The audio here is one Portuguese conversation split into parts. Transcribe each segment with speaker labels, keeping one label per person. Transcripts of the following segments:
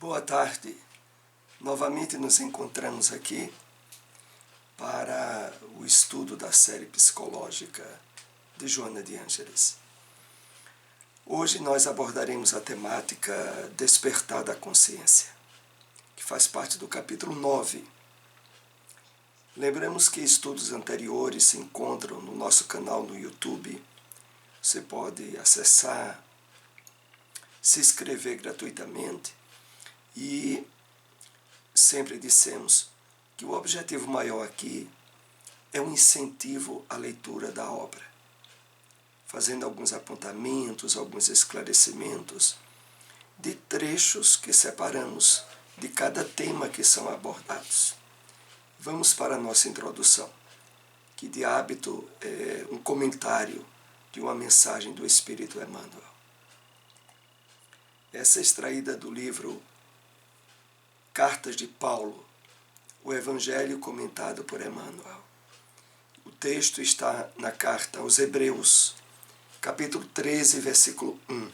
Speaker 1: Boa tarde. Novamente nos encontramos aqui para o estudo da série psicológica de Joana de Ângeles. Hoje nós abordaremos a temática Despertar da Consciência, que faz parte do capítulo 9. Lembramos que estudos anteriores se encontram no nosso canal no YouTube. Você pode acessar, se inscrever gratuitamente e sempre dissemos que o objetivo maior aqui é um incentivo à leitura da obra, fazendo alguns apontamentos, alguns esclarecimentos de trechos que separamos de cada tema que são abordados. Vamos para a nossa introdução, que de hábito é um comentário de uma mensagem do Espírito Emmanuel. Essa é extraída do livro Cartas de Paulo, o Evangelho comentado por Emmanuel. O texto está na carta aos Hebreus, capítulo 13, versículo 1.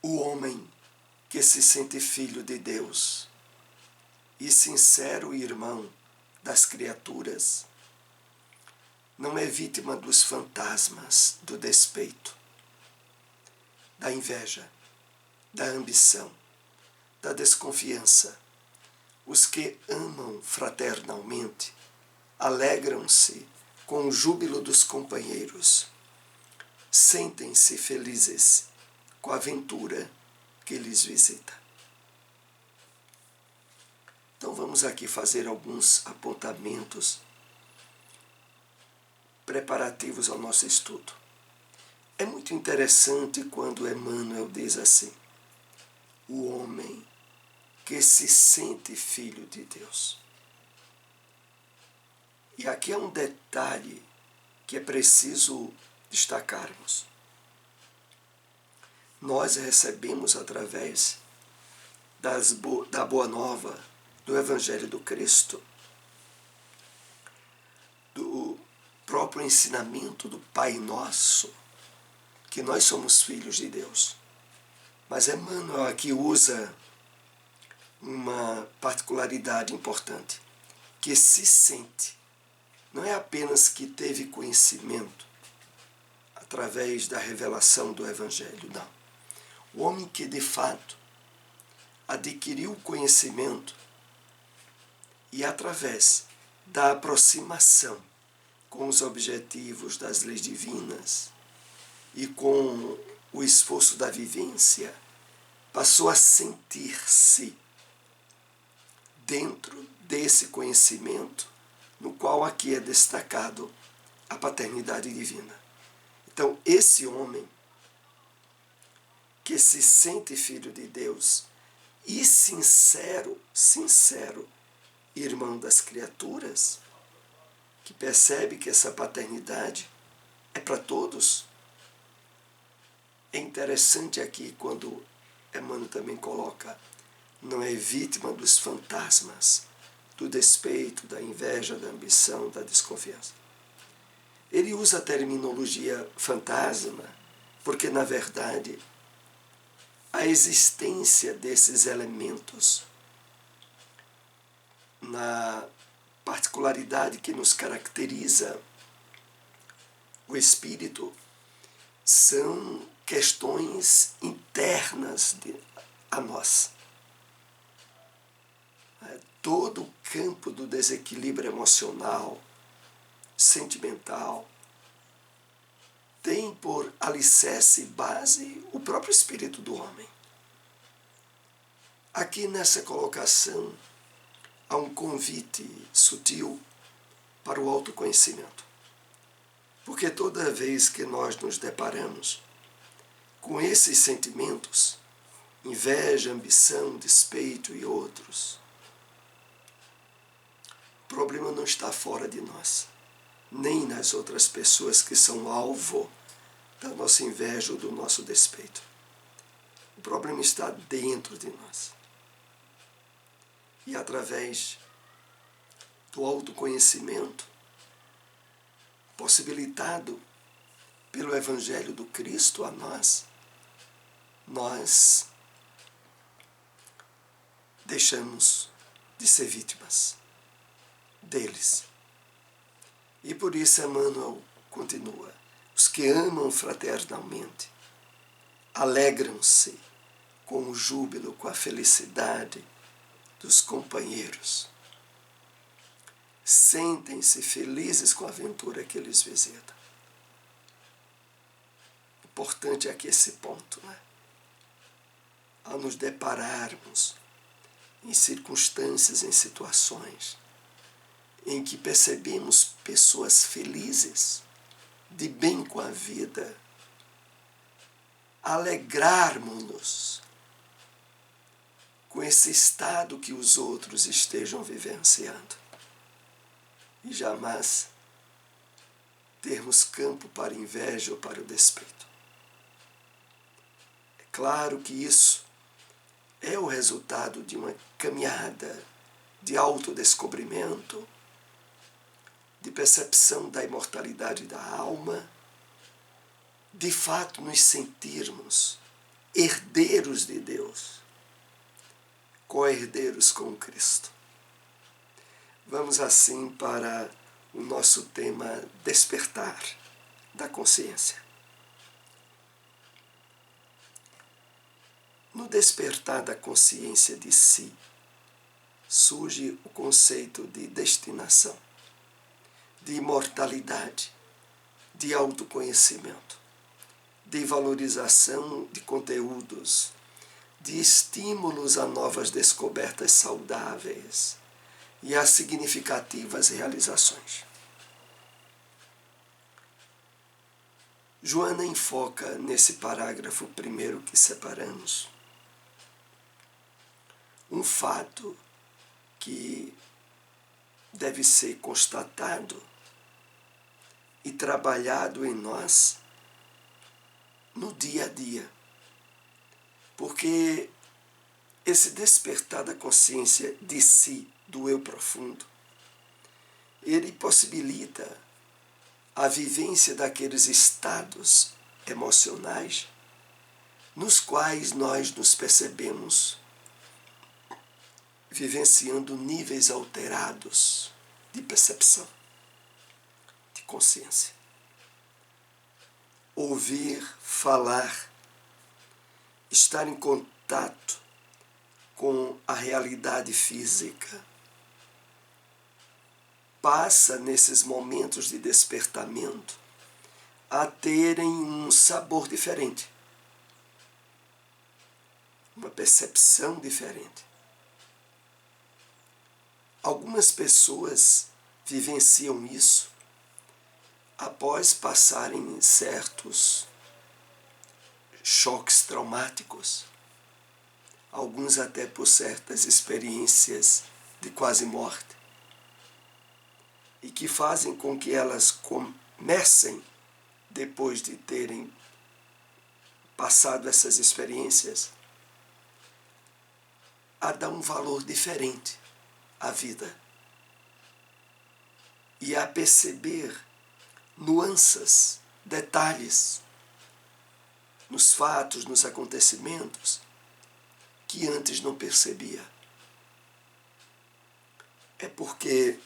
Speaker 1: O homem que se sente filho de Deus e sincero irmão das criaturas não é vítima dos fantasmas do despeito, da inveja, da ambição, da desconfiança. Os que amam fraternalmente alegram-se com o júbilo dos companheiros, sentem-se felizes com a aventura que lhes visita. Então vamos aqui fazer alguns apontamentos preparativos ao nosso estudo. É muito interessante quando Emmanuel diz assim: o homem que se sente filho de Deus. E aqui é um detalhe que é preciso destacarmos. Nós recebemos através da Boa Nova, do Evangelho do Cristo, do próprio ensinamento do Pai Nosso, que nós somos filhos de Deus. Mas Emmanuel aqui usa uma particularidade importante, que se sente. Não é apenas que teve conhecimento através da revelação do Evangelho, não. O homem que de fato adquiriu conhecimento e através da aproximação com os objetivos das leis divinas e com o esforço da vivência, passou a sentir-se dentro desse conhecimento, no qual aqui é destacado a paternidade divina. Então, esse homem que se sente filho de Deus e sincero irmão das criaturas, que percebe que essa paternidade é para todos. É interessante aqui quando Emmanuel também coloca: não é vítima dos fantasmas, do despeito, da inveja, da ambição, da desconfiança. Ele usa a terminologia fantasma porque, na verdade, a existência desses elementos, na particularidade que nos caracteriza o espírito, são questões internas a nós. Todo o campo do desequilíbrio emocional, sentimental, tem por alicerce e base o próprio espírito do homem. Aqui nessa colocação há um convite sutil para o autoconhecimento. Porque toda vez que nós nos deparamos com esses sentimentos, inveja, ambição, despeito e outros, o problema não está fora de nós, nem nas outras pessoas que são alvo da nossa inveja ou do nosso despeito. O problema está dentro de nós. E através do autoconhecimento, possibilitado pelo Evangelho do Cristo a nós deixamos de ser vítimas deles. E por isso Emmanuel continua: os que amam fraternalmente alegram-se com o júbilo, com a felicidade dos companheiros. Sentem-se felizes com a aventura que eles visitam. Importante é aqui esse ponto, né? Ao nos depararmos em circunstâncias, em situações em que percebemos pessoas felizes, de bem com a vida, alegrarmos-nos com esse estado que os outros estejam vivenciando. E jamais termos campo para inveja ou para o despeito. É claro que isso é o resultado de uma caminhada de autodescobrimento, de percepção da imortalidade da alma, de fato nos sentirmos herdeiros de Deus, co-herdeiros com Cristo. Vamos assim para o nosso tema despertar da consciência. No despertar da consciência de si, surge o conceito de destinação, de imortalidade, de autoconhecimento, de valorização de conteúdos, de estímulos a novas descobertas saudáveis e a significativas realizações. Joana enfoca nesse parágrafo primeiro que separamos um fato que deve ser constatado e trabalhado em nós no dia a dia, porque esse despertar da consciência de si, do eu profundo, ele possibilita a vivência daqueles estados emocionais nos quais nós nos percebemos vivenciando níveis alterados de percepção, de consciência. Ouvir, falar, estar em contato com a realidade física, passa nesses momentos de despertamento a terem um sabor diferente, uma percepção diferente. Algumas pessoas vivenciam isso após passarem certos choques traumáticos, alguns até por certas experiências de quase morte, e que fazem com que elas comecem, depois de terem passado essas experiências, a dar um valor diferente à vida e a perceber nuances, detalhes nos fatos, nos acontecimentos que antes não percebia. É porque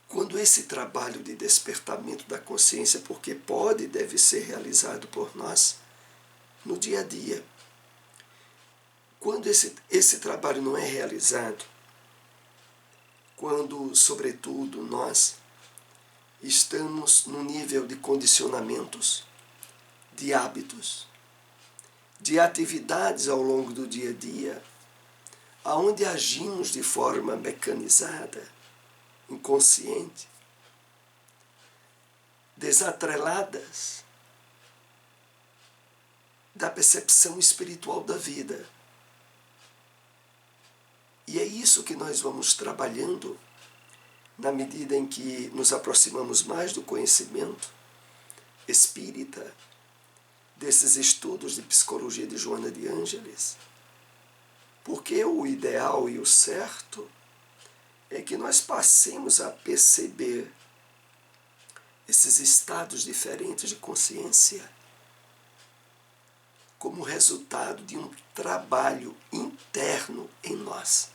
Speaker 1: quando esse trabalho de despertamento da consciência, porque pode e deve ser realizado por nós no dia a dia, quando esse trabalho não é realizado, quando, sobretudo, nós estamos no nível de condicionamentos, de hábitos, de atividades ao longo do dia a dia, aonde agimos de forma mecanizada, inconsciente, desatreladas da percepção espiritual da vida. E é isso que nós vamos trabalhando na medida em que nos aproximamos mais do conhecimento espírita, desses estudos de psicologia de Joana de Ângeles. Porque o ideal e o certo é que nós passemos a perceber esses estados diferentes de consciência como como resultado de um trabalho interno em nós.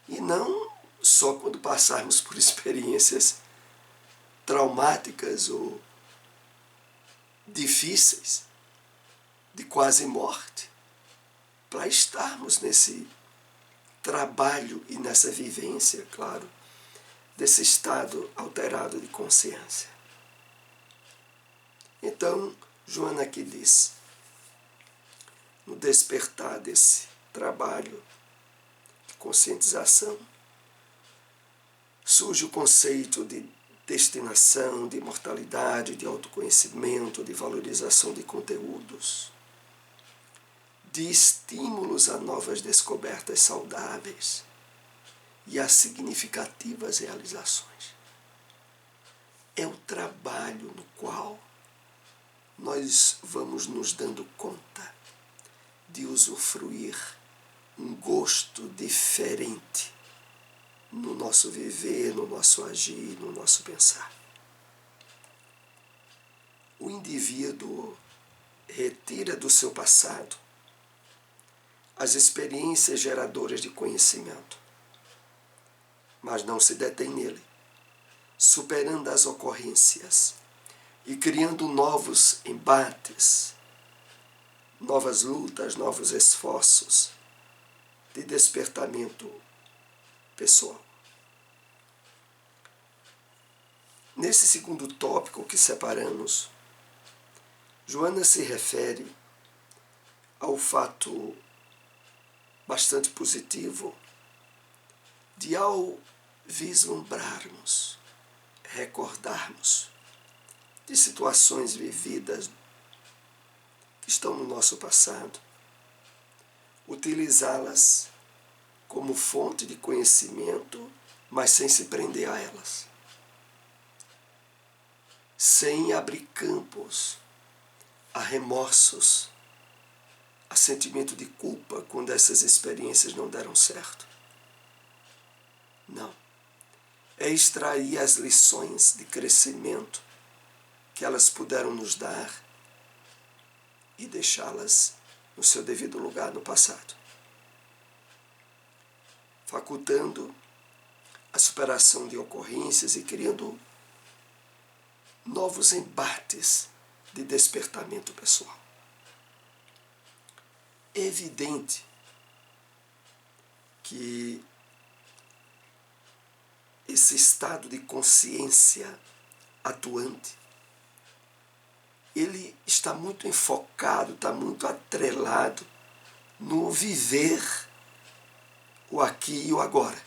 Speaker 1: E não só quando passarmos por experiências traumáticas ou difíceis, de quase morte, para estarmos nesse trabalho e nessa vivência, claro, desse estado alterado de consciência. Então, Joana aqui diz, no despertar desse trabalho de conscientização, surge o conceito de destinação, de imortalidade, de autoconhecimento, de valorização de conteúdos, de estímulos a novas descobertas saudáveis e a significativas realizações. É o trabalho no qual nós vamos nos dando conta de usufruir um gosto diferente no nosso viver, no nosso agir, no nosso pensar. O indivíduo retira do seu passado as experiências geradoras de conhecimento, mas não se detém nele, superando as ocorrências e criando novos embates, novas lutas, novos esforços de despertamento pessoal. Nesse segundo tópico que separamos, Joana se refere ao fato bastante positivo de, ao vislumbrarmos, recordarmos de situações vividas que estão no nosso passado, utilizá-las como fonte de conhecimento, mas sem se prender a elas, sem abrir campos a remorsos, a sentimento de culpa quando essas experiências não deram certo. Não. É extrair as lições de crescimento que elas puderam nos dar e deixá-las no seu devido lugar no passado, facultando a superação de ocorrências e criando novos embates de despertamento pessoal. É evidente que esse estado de consciência atuante, ele está muito enfocado, está muito atrelado no viver o aqui e o agora,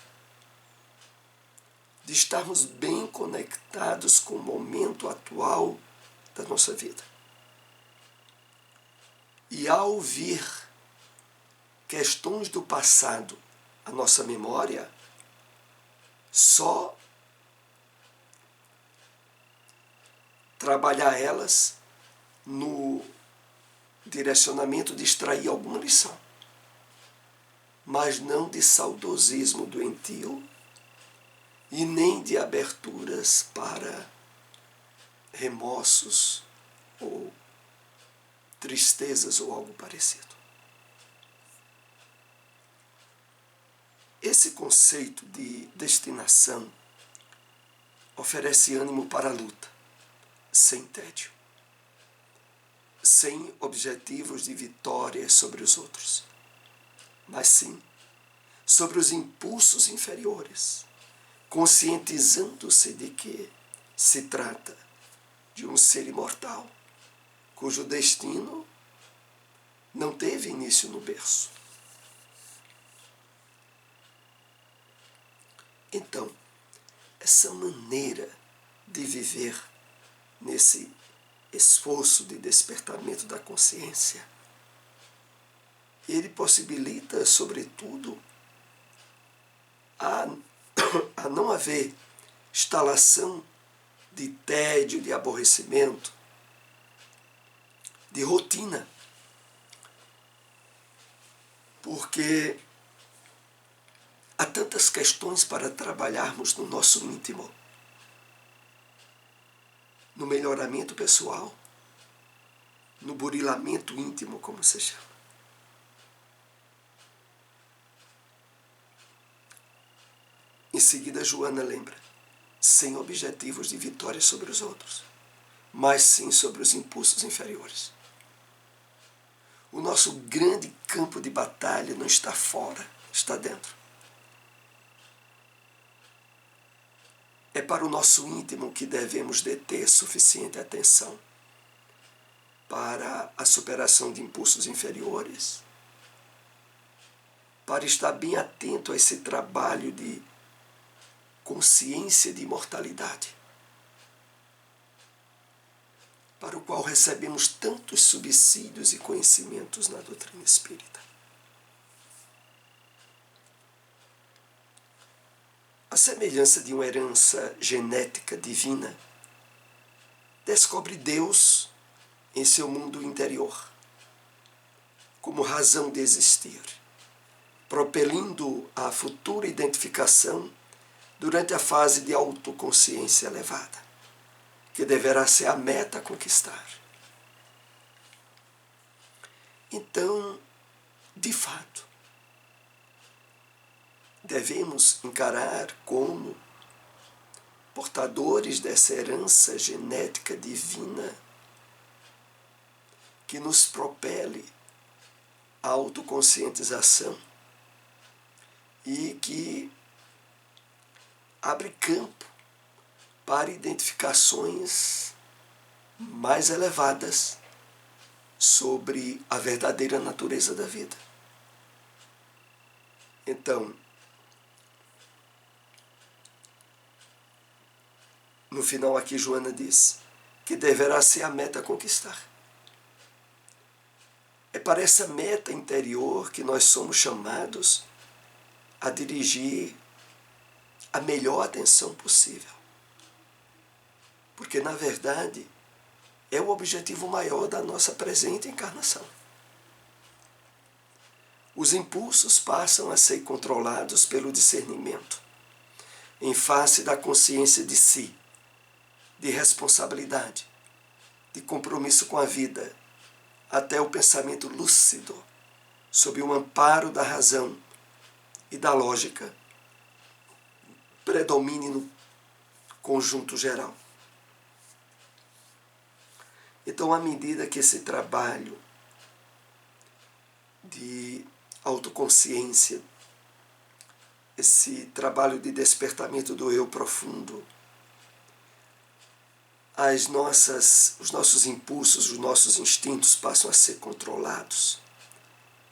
Speaker 1: de estarmos bem conectados com o momento atual da nossa vida. E ao vir questões do passado à nossa memória, só trabalhar elas no direcionamento de extrair alguma lição, mas não de saudosismo doentio e nem de aberturas para remorsos ou tristezas ou algo parecido. Esse conceito de destinação oferece ânimo para a luta, sem tédio, sem objetivos de vitória sobre os outros, mas sim sobre os impulsos inferiores, conscientizando-se de que se trata de um ser imortal, cujo destino não teve início no berço. Então, essa maneira de viver nesse esforço de despertamento da consciência, ele possibilita, sobretudo, a não haver instalação de tédio, de aborrecimento, de rotina. Porque há tantas questões para trabalharmos no nosso íntimo, no melhoramento pessoal, no burilamento íntimo, como se chama. Em seguida, Joana lembra, sem objetivos de vitória sobre os outros, mas sim sobre os impulsos inferiores. O nosso grande campo de batalha não está fora, está dentro. É para o nosso íntimo que devemos deter suficiente atenção para a superação de impulsos inferiores, para estar bem atento a esse trabalho de consciência de imortalidade, para o qual recebemos tantos subsídios e conhecimentos na doutrina espírita. A semelhança de uma herança genética divina, descobre Deus em seu mundo interior, como razão de existir, propelindo a futura identificação durante a fase de autoconsciência elevada, que deverá ser a meta a conquistar. Então, de fato, devemos encarar como portadores dessa herança genética divina que nos propele à autoconscientização e que abre campo para identificações mais elevadas sobre a verdadeira natureza da vida. Então, no final aqui Joana diz que deverá ser a meta a conquistar. É para essa meta interior que nós somos chamados a dirigir a melhor atenção possível. Porque, na verdade, é o objetivo maior da nossa presente encarnação. Os impulsos passam a ser controlados pelo discernimento, em face da consciência de si, de responsabilidade, de compromisso com a vida, até o pensamento lúcido, sob o amparo da razão e da lógica, predomine no conjunto geral. Então, à medida que esse trabalho de autoconsciência, esse trabalho de despertamento do eu profundo, os nossos impulsos, os nossos instintos passam a ser controlados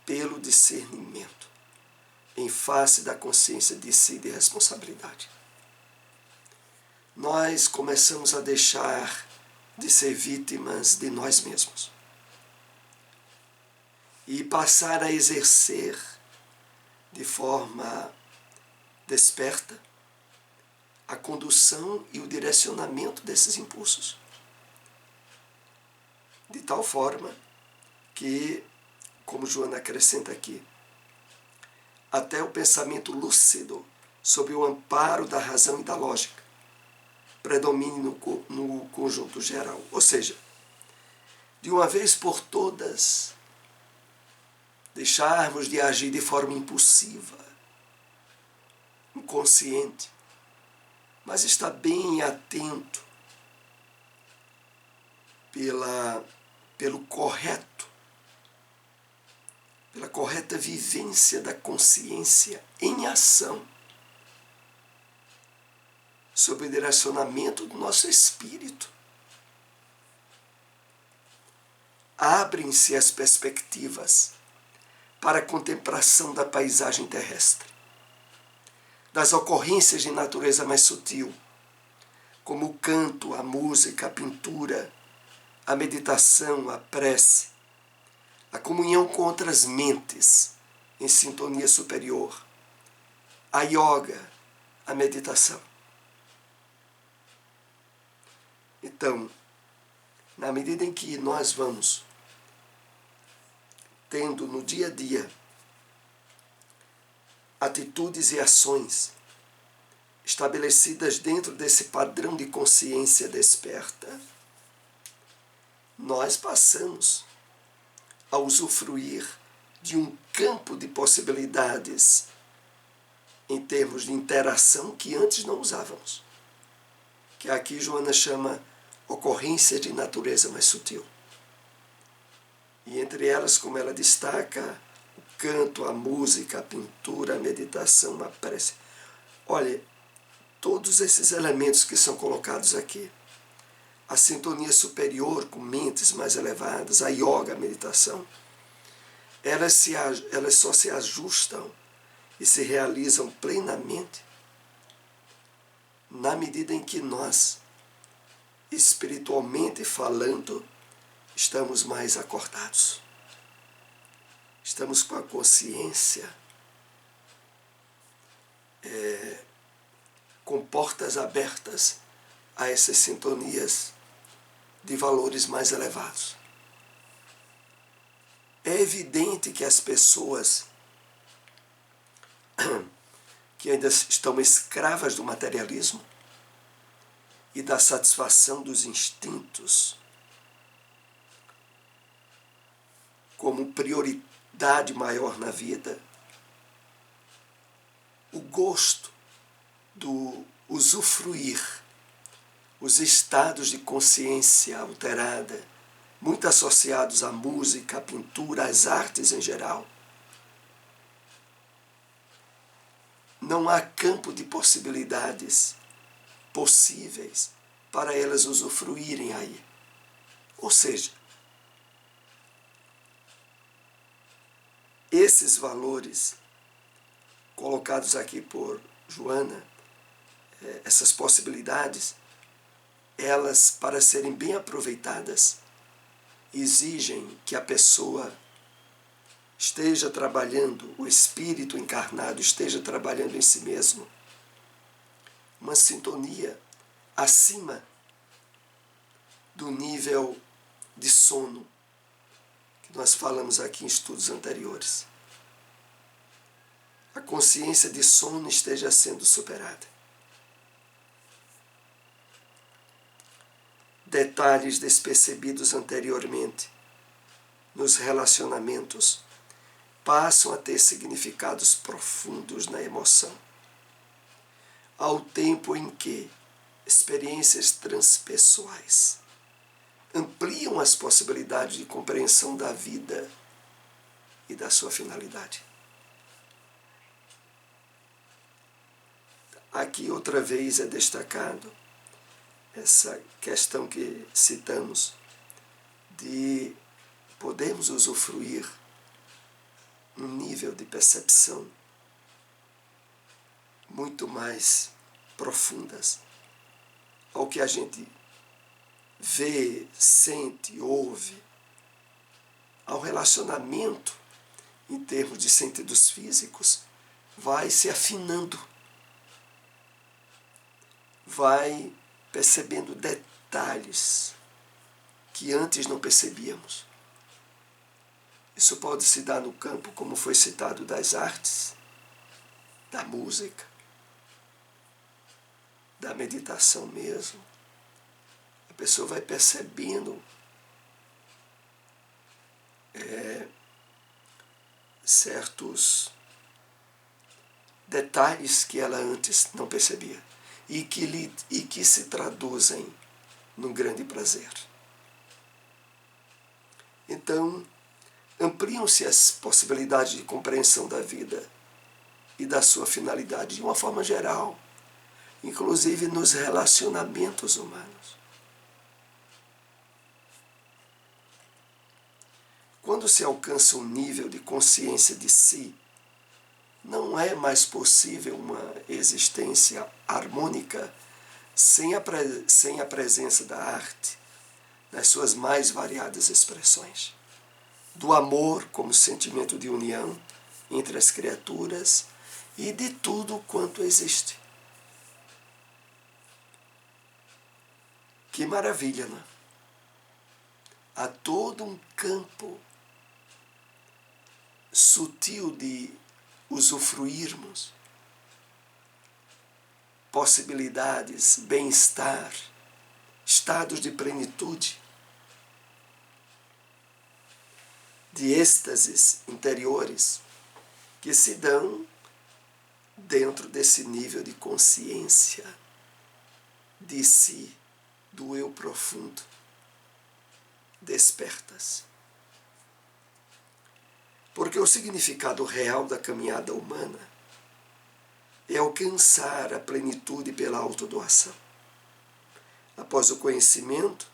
Speaker 1: pelo discernimento, em face da consciência de si e de responsabilidade. Nós começamos a deixar de ser vítimas de nós mesmos e passar a exercer de forma desperta a condução e o direcionamento desses impulsos, de tal forma que, como Joana acrescenta aqui, até o pensamento lúcido, sob o amparo da razão e da lógica, predomine no conjunto geral. Ou seja, de uma vez por todas, deixarmos de agir de forma impulsiva, inconsciente, mas estar bem atento pela correta vivência da consciência em ação, sob o direcionamento do nosso espírito. Abrem-se as perspectivas para a contemplação da paisagem terrestre, das ocorrências de natureza mais sutil, como o canto, a música, a pintura, a meditação, a prece, a comunhão com outras mentes em sintonia superior, a yoga, a meditação. Então, na medida em que nós vamos tendo no dia a dia atitudes e ações estabelecidas dentro desse padrão de consciência desperta, nós passamos a usufruir de um campo de possibilidades em termos de interação que antes não usávamos, que aqui Joana chama ocorrência de natureza mais sutil. E entre elas, como ela destaca, o canto, a música, a pintura, a meditação, a prece. Olha, todos esses elementos que são colocados aqui, a sintonia superior com mentes mais elevadas, a yoga, a meditação, elas só se ajustam e se realizam plenamente na medida em que nós, espiritualmente falando, estamos mais acordados. Estamos com a consciência com portas abertas a essas sintonias de valores mais elevados. É evidente que as pessoas que ainda estão escravas do materialismo e da satisfação dos instintos como prioridade maior na vida, o gosto do usufruir, os estados de consciência alterada, muito associados à música, à pintura, às artes em geral. Não há campo de possibilidades possíveis para elas usufruírem aí. Ou seja, esses valores colocados aqui por Joana, essas possibilidades, elas, para serem bem aproveitadas, exigem que a pessoa esteja trabalhando, o espírito encarnado esteja trabalhando em si mesmo, uma sintonia acima do nível de sono que nós falamos aqui em estudos anteriores. A consciência de sono esteja sendo superada. Detalhes despercebidos anteriormente nos relacionamentos passam a ter significados profundos na emoção, ao tempo em que experiências transpessoais ampliam as possibilidades de compreensão da vida e da sua finalidade. Aqui outra vez é destacado essa questão que citamos de podermos usufruir um nível de percepção muito mais profundas ao que a gente vê, sente, ouve, ao relacionamento em termos de sentidos físicos, vai se afinando, vai percebendo detalhes que antes não percebíamos. Isso pode se dar no campo, como foi citado, das artes, da música, da meditação mesmo. A pessoa vai percebendo certos detalhes que ela antes não percebia e que se traduzem num grande prazer. Então, ampliam-se as possibilidades de compreensão da vida e da sua finalidade de uma forma geral, inclusive nos relacionamentos humanos. Quando se alcança um nível de consciência de si, não é mais possível uma existência harmônica sem a presença da arte, nas suas mais variadas expressões. Do amor como sentimento de união entre as criaturas e de tudo quanto existe. Que maravilha, não é? Há todo um campo sutil de usufruirmos possibilidades, bem-estar, estados de plenitude de êxtases interiores que se dão dentro desse nível de consciência de si, do eu profundo. Desperta-se. Porque o significado real da caminhada humana é alcançar a plenitude pela autodoação. Após o conhecimento,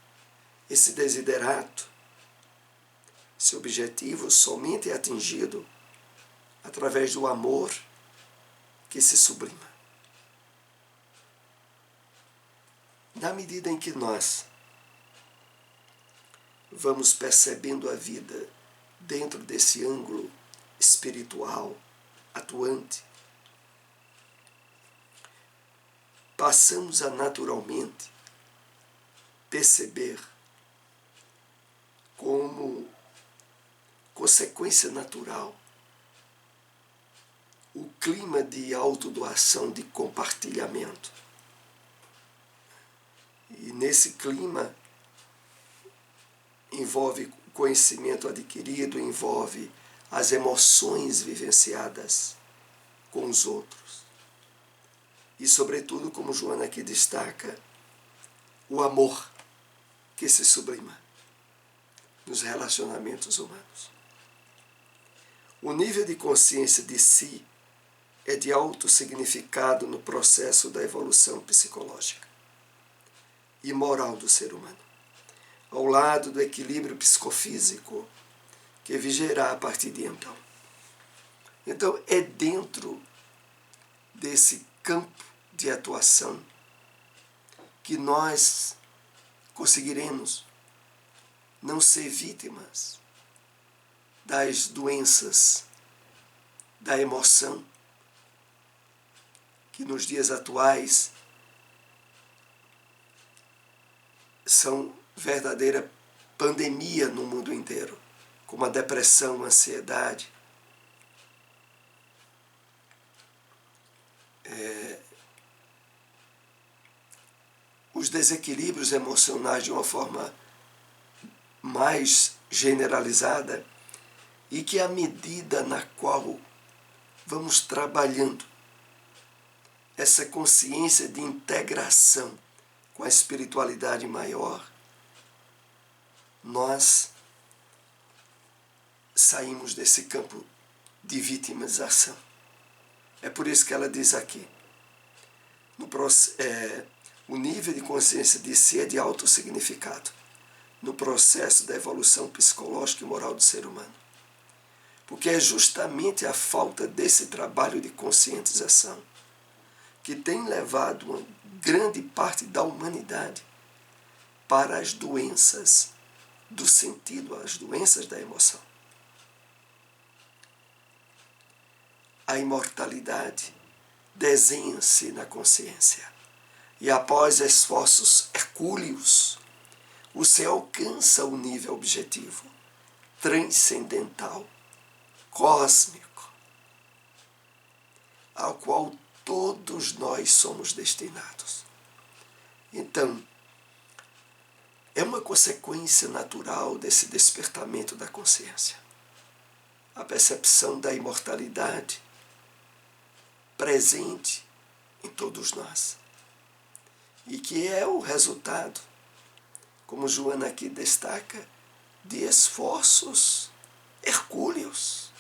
Speaker 1: esse desiderato, esse objetivo somente é atingido através do amor que se sublima. Na medida em que nós vamos percebendo a vida dentro desse ângulo espiritual atuante, passamos a naturalmente perceber como consequência natural o clima de autodoação, de compartilhamento. E nesse clima envolve o conhecimento adquirido, envolve as emoções vivenciadas com os outros. E, sobretudo, como Joana aqui destaca, o amor que se sublima nos relacionamentos humanos. O nível de consciência de si é de alto significado no processo da evolução psicológica e moral do ser humano, ao lado do equilíbrio psicofísico que vigerá a partir de então. Então, é dentro desse campo de atuação que nós conseguiremos não ser vítimas das doenças da emoção que nos dias atuais são verdadeira pandemia no mundo inteiro, como a depressão, a ansiedade, os desequilíbrios emocionais de uma forma mais generalizada, e que à medida na qual vamos trabalhando essa consciência de integração com a espiritualidade maior, nós saímos desse campo de vitimização. É por isso que ela diz aqui, o nível de consciência de si é de alto significado no processo da evolução psicológica e moral do ser humano. Porque é justamente a falta desse trabalho de conscientização que tem levado uma grande parte da humanidade para as doenças do sentido, as doenças da emoção. A imortalidade desenha-se na consciência. E após esforços hercúleos, você alcança o nível objetivo, transcendental, cósmico, ao qual todos nós somos destinados. Então, é uma consequência natural desse despertamento da consciência, a percepção da imortalidade presente em todos nós, e que é o resultado, como Joana aqui destaca, de esforços hercúleos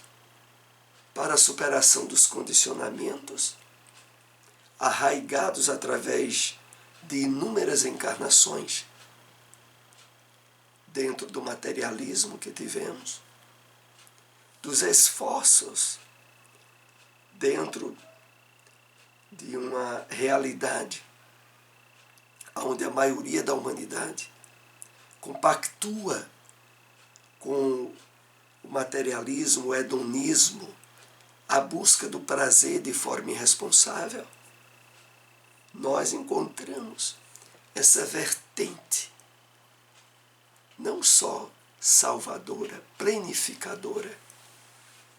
Speaker 1: para a superação dos condicionamentos arraigados através de inúmeras encarnações dentro do materialismo que tivemos, dos esforços dentro de uma realidade onde a maioria da humanidade compactua com o materialismo, o hedonismo, a busca do prazer de forma irresponsável. Nós encontramos essa vertente não só salvadora, plenificadora,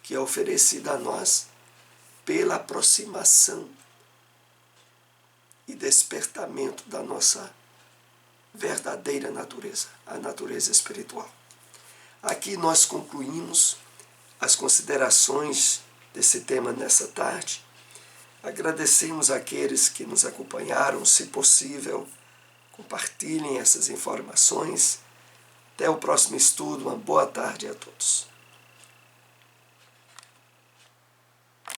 Speaker 1: que é oferecida a nós pela aproximação e despertamento da nossa verdadeira natureza, a natureza espiritual. Aqui nós concluímos as considerações desse tema nessa tarde. Agradecemos àqueles que nos acompanharam, se possível, compartilhem essas informações. Até o próximo estudo, uma boa tarde a todos.